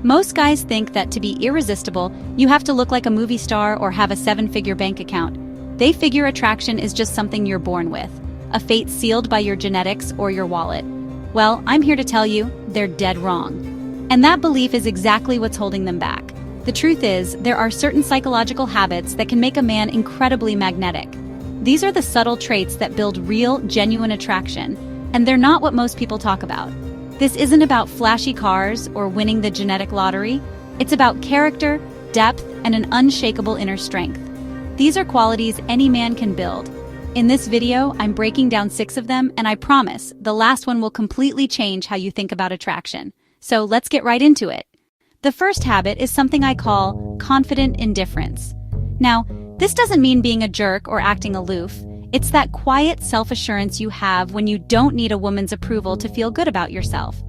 Most guys think that to be irresistible, you have to look like a movie star or have a seven-figure bank account. They figure attraction is just something you're born with, a fate sealed by your genetics or your wallet. Well, I'm here to tell you, they're dead wrong. And that belief is exactly what's holding them back. The truth is, there are certain psychological habits that can make a man incredibly magnetic. These are the subtle traits that build real, genuine attraction, and they're not what most people talk about. This isn't about flashy cars or winning the genetic lottery. It's about character, depth, and an unshakable inner strength. These are qualities any man can build. In this video, I'm breaking down 6 of them, and I promise the last one will completely change how you think about attraction. So let's get right into it. The first habit is something I call confident indifference. Now, this doesn't mean being a jerk or acting aloof. It's that quiet self-assurance you have when you don't need a woman's approval to feel good about yourself.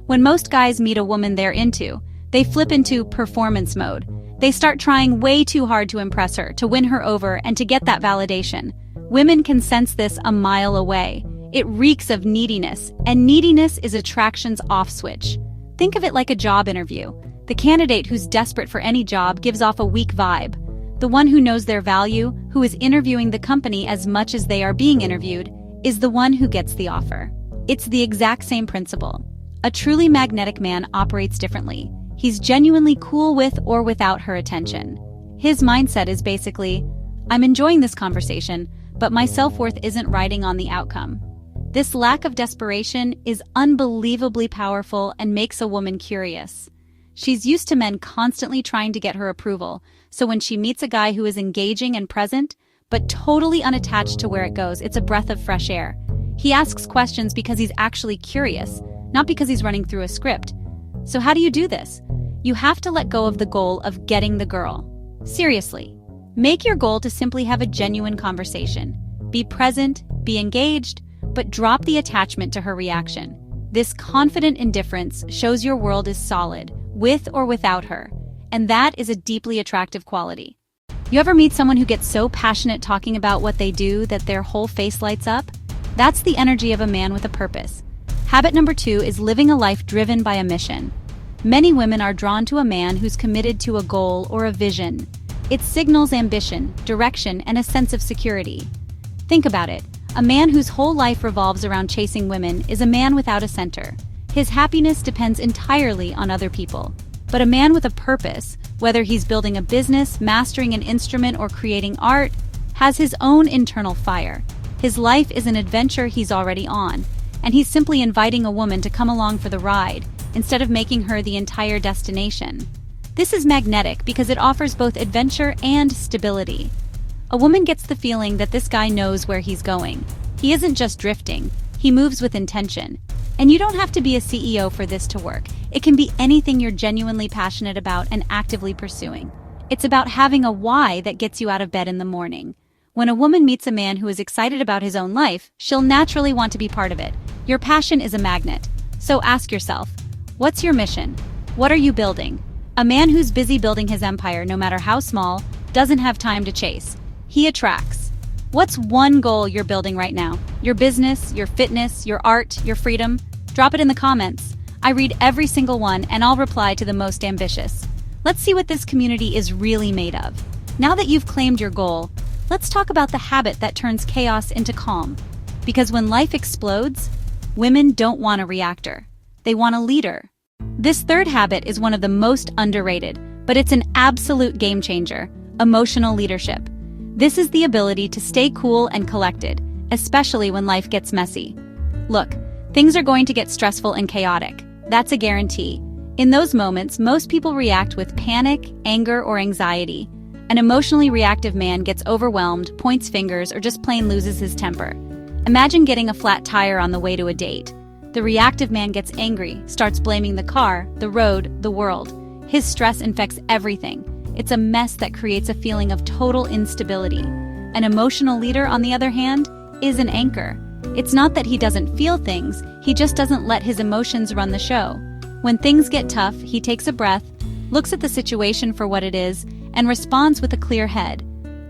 When most guys meet a woman they're into, they flip into performance mode. They start trying way too hard to impress her, to win her over, and to get that validation. Women can sense this a mile away. It reeks of neediness, and neediness is attraction's off switch. Think of it like a job interview. The candidate who's desperate for any job gives off a weak vibe. The one who knows their value, who is interviewing the company as much as they are being interviewed, is the one who gets the offer. It's the exact same principle. A truly magnetic man operates differently. He's genuinely cool with or without her attention. His mindset is basically, I'm enjoying this conversation, but my self-worth isn't riding on the outcome. This lack of desperation is unbelievably powerful and makes a woman curious. She's used to men constantly trying to get her approval, so when she meets a guy who is engaging and present, but totally unattached to where it goes, it's a breath of fresh air. He asks questions because he's actually curious, not because he's running through a script. So how do you do this? You have to let go of the goal of getting the girl. Seriously. Make your goal to simply have a genuine conversation. Be present, be engaged, but drop the attachment to her reaction. This confident indifference shows your world is solid, with or without her, and that is a deeply attractive quality. You ever meet someone who gets so passionate talking about what they do that their whole face lights up? That's the energy of a man with a purpose. Habit number 2 is living a life driven by a mission. Many women are drawn to a man who's committed to a goal or a vision. It signals ambition, direction, and a sense of security. Think about it. A man whose whole life revolves around chasing women is a man without a center. His happiness depends entirely on other people. But a man with a purpose, whether he's building a business, mastering an instrument, or creating art, has his own internal fire. His life is an adventure he's already on, and he's simply inviting a woman to come along for the ride, instead of making her the entire destination. This is magnetic because it offers both adventure and stability. A woman gets the feeling that this guy knows where he's going. He isn't just drifting, he moves with intention. And you don't have to be a CEO for this to work. It can be anything you're genuinely passionate about and actively pursuing. It's about having a why that gets you out of bed in the morning. When a woman meets a man who is excited about his own life, she'll naturally want to be part of it. Your passion is a magnet. So ask yourself, what's your mission? What are you building? A man who's busy building his empire, no matter how small, doesn't have time to chase. He attracts. What's one goal you're building right now? Your business, your fitness, your art, your freedom? Drop it in the comments. I read every single one and I'll reply to the most ambitious. Let's see what this community is really made of. Now that you've claimed your goal, let's talk about the habit that turns chaos into calm. Because when life explodes, women don't want a reactor. They want a leader. This third habit is one of the most underrated, but it's an absolute game changer: emotional leadership. This is the ability to stay cool and collected, especially when life gets messy. Look, things are going to get stressful and chaotic. That's a guarantee. In those moments, most people react with panic, anger, or anxiety. An emotionally reactive man gets overwhelmed, points fingers, or just plain loses his temper. Imagine getting a flat tire on the way to a date. The reactive man gets angry, starts blaming the car, the road, the world. His stress infects everything. It's a mess that creates a feeling of total instability. An emotional leader, on the other hand, is an anchor. It's not that he doesn't feel things, he just doesn't let his emotions run the show. When things get tough, he takes a breath, looks at the situation for what it is, and responds with a clear head.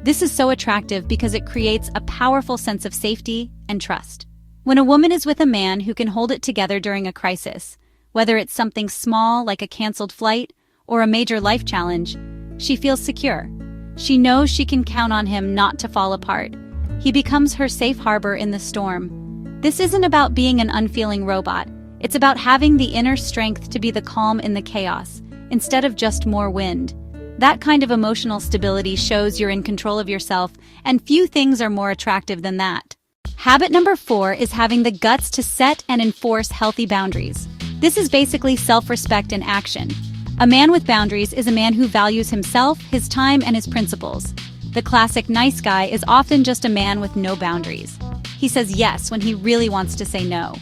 This is so attractive because it creates a powerful sense of safety and trust. When a woman is with a man who can hold it together during a crisis, Whether it's something small like a canceled flight or a major life challenge, she feels secure. She knows she can count on him not to fall apart. He becomes her safe harbor in the storm. This isn't about being an unfeeling robot. It's about having the inner strength to be the calm in the chaos, instead of just more wind. That kind of emotional stability shows you're in control of yourself, and few things are more attractive than that. Habit number 4 is having the guts to set and enforce healthy boundaries. This is basically self-respect in action. A man with boundaries is a man who values himself, his time, and his principles. The classic nice guy is often just a man with no boundaries. He says yes when he really wants to say no.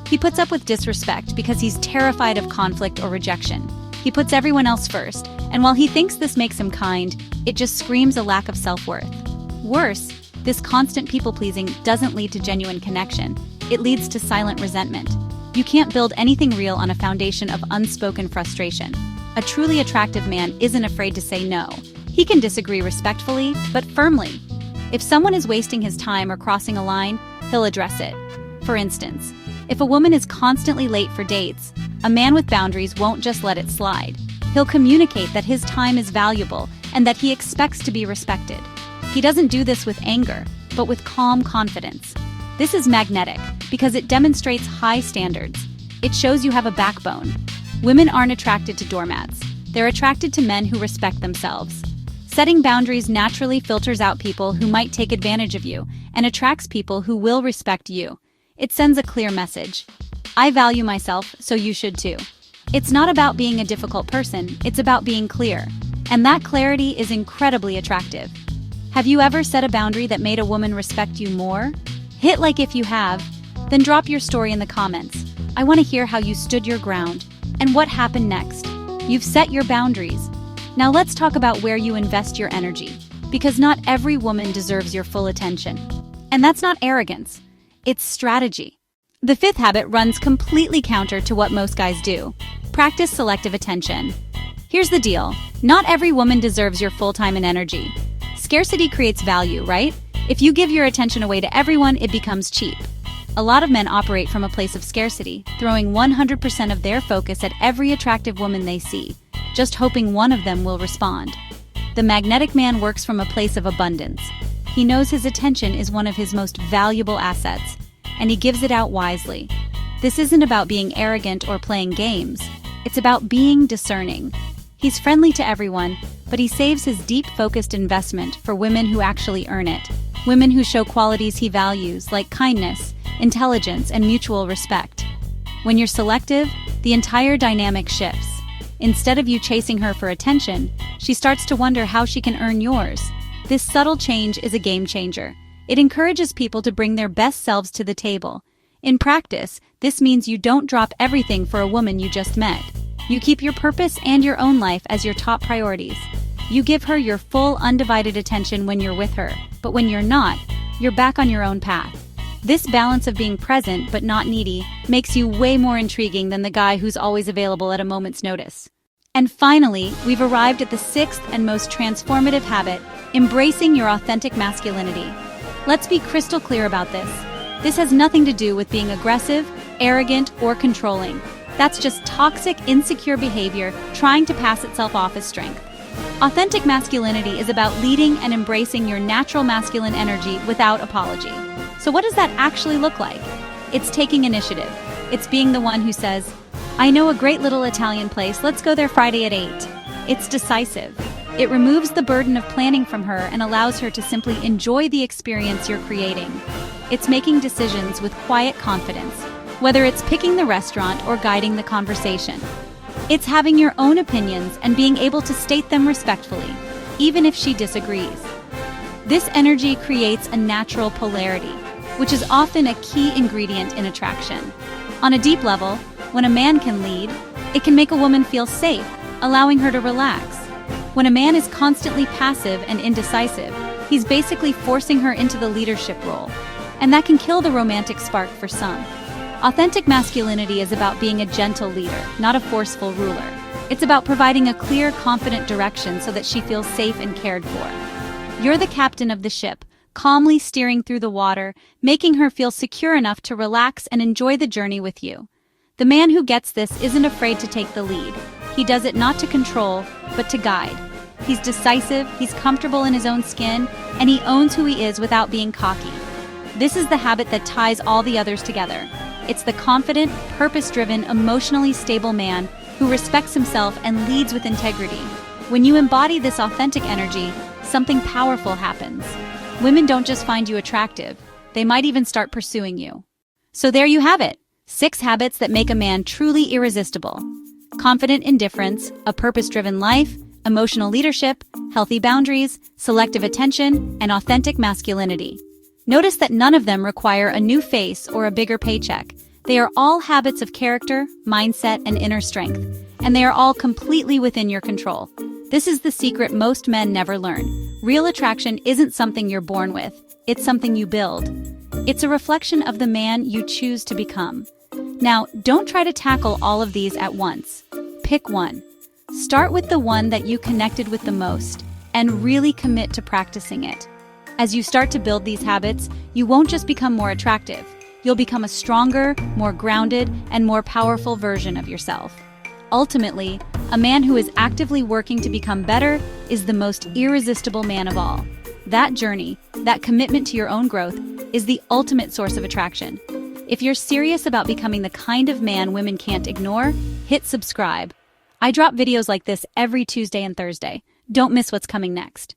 He puts up with disrespect because he's terrified of conflict or rejection. He puts everyone else first, and while he thinks this makes him kind, it just screams a lack of self-worth. Worse, this constant people-pleasing doesn't lead to genuine connection. It leads to silent resentment. You can't build anything real on a foundation of unspoken frustration. A truly attractive man isn't afraid to say no. He can disagree respectfully, but firmly. If someone is wasting his time or crossing a line, he'll address it. For instance, if a woman is constantly late for dates, a man with boundaries won't just let it slide. He'll communicate that his time is valuable and that he expects to be respected. He doesn't do this with anger, but with calm confidence. This is magnetic because it demonstrates high standards. It shows you have a backbone. Women aren't attracted to doormats. They're attracted to men who respect themselves. Setting boundaries naturally filters out people who might take advantage of you and attracts people who will respect you. It sends a clear message. I value myself, so you should too. It's not about being a difficult person, it's about being clear. And that clarity is incredibly attractive. Have you ever set a boundary that made a woman respect you more? Hit like if you have, then drop your story in the comments. I want to hear how you stood your ground and what happened next. You've set your boundaries. Now let's talk about where you invest your energy, because not every woman deserves your full attention. And that's not arrogance, it's strategy. The 5th habit runs completely counter to what most guys do. Practice selective attention. Here's the deal, not every woman deserves your full time and energy. Scarcity creates value, right? If you give your attention away to everyone, it becomes cheap. A lot of men operate from a place of scarcity, throwing 100% of their focus at every attractive woman they see, just hoping one of them will respond. The magnetic man works from a place of abundance. He knows his attention is one of his most valuable assets, and he gives it out wisely. This isn't about being arrogant or playing games. It's about being discerning. He's friendly to everyone, but he saves his deep, focused investment for women who actually earn it. Women who show qualities he values, like kindness, intelligence, and mutual respect. When you're selective, the entire dynamic shifts. Instead of you chasing her for attention, she starts to wonder how she can earn yours. This subtle change is a game changer. It encourages people to bring their best selves to the table. In practice, this means you don't drop everything for a woman you just met. You keep your purpose and your own life as your top priorities. You give her your full, undivided attention when you're with her, but when you're not, you're back on your own path. This balance of being present but not needy makes you way more intriguing than the guy who's always available at a moment's notice. And finally, we've arrived at the 6th and most transformative habit, embracing your authentic masculinity. Let's be crystal clear about this. This has nothing to do with being aggressive, arrogant, or controlling. That's just toxic, insecure behavior trying to pass itself off as strength. Authentic masculinity is about leading and embracing your natural masculine energy without apology. So what does that actually look like? It's taking initiative. It's being the one who says, I know a great little Italian place, let's go there Friday at 8. It's decisive. It removes the burden of planning from her and allows her to simply enjoy the experience you're creating. It's making decisions with quiet confidence, whether it's picking the restaurant or guiding the conversation. It's having your own opinions and being able to state them respectfully, even if she disagrees. This energy creates a natural polarity, which is often a key ingredient in attraction. On a deep level, when a man can lead, it can make a woman feel safe, allowing her to relax. When a man is constantly passive and indecisive, he's basically forcing her into the leadership role, and that can kill the romantic spark for some. Authentic masculinity is about being a gentle leader, not a forceful ruler. It's about providing a clear, confident direction so that she feels safe and cared for. You're the captain of the ship, calmly steering through the water, making her feel secure enough to relax and enjoy the journey with you. The man who gets this isn't afraid to take the lead. He does it not to control, but to guide. He's decisive, he's comfortable in his own skin, and he owns who he is without being cocky. This is the habit that ties all the others together. It's the confident, purpose-driven, emotionally stable man who respects himself and leads with integrity. When you embody this authentic energy, something powerful happens. Women don't just find you attractive, they might even start pursuing you. So there you have it, 6 habits that make a man truly irresistible. Confident indifference, a purpose-driven life, emotional leadership, healthy boundaries, selective attention, and authentic masculinity. Notice that none of them require a new face or a bigger paycheck. They are all habits of character, mindset, and inner strength, and they are all completely within your control. This is the secret most men never learn. Real attraction isn't something you're born with, it's something you build. It's a reflection of the man you choose to become. Now, don't try to tackle all of these at once. Pick one. Start with the one that you connected with the most, and really commit to practicing it. As you start to build these habits, you won't just become more attractive. You'll become a stronger, more grounded, and more powerful version of yourself. Ultimately, a man who is actively working to become better is the most irresistible man of all. That journey, that commitment to your own growth, is the ultimate source of attraction. If you're serious about becoming the kind of man women can't ignore, hit subscribe. I drop videos like this every Tuesday and Thursday. Don't miss what's coming next.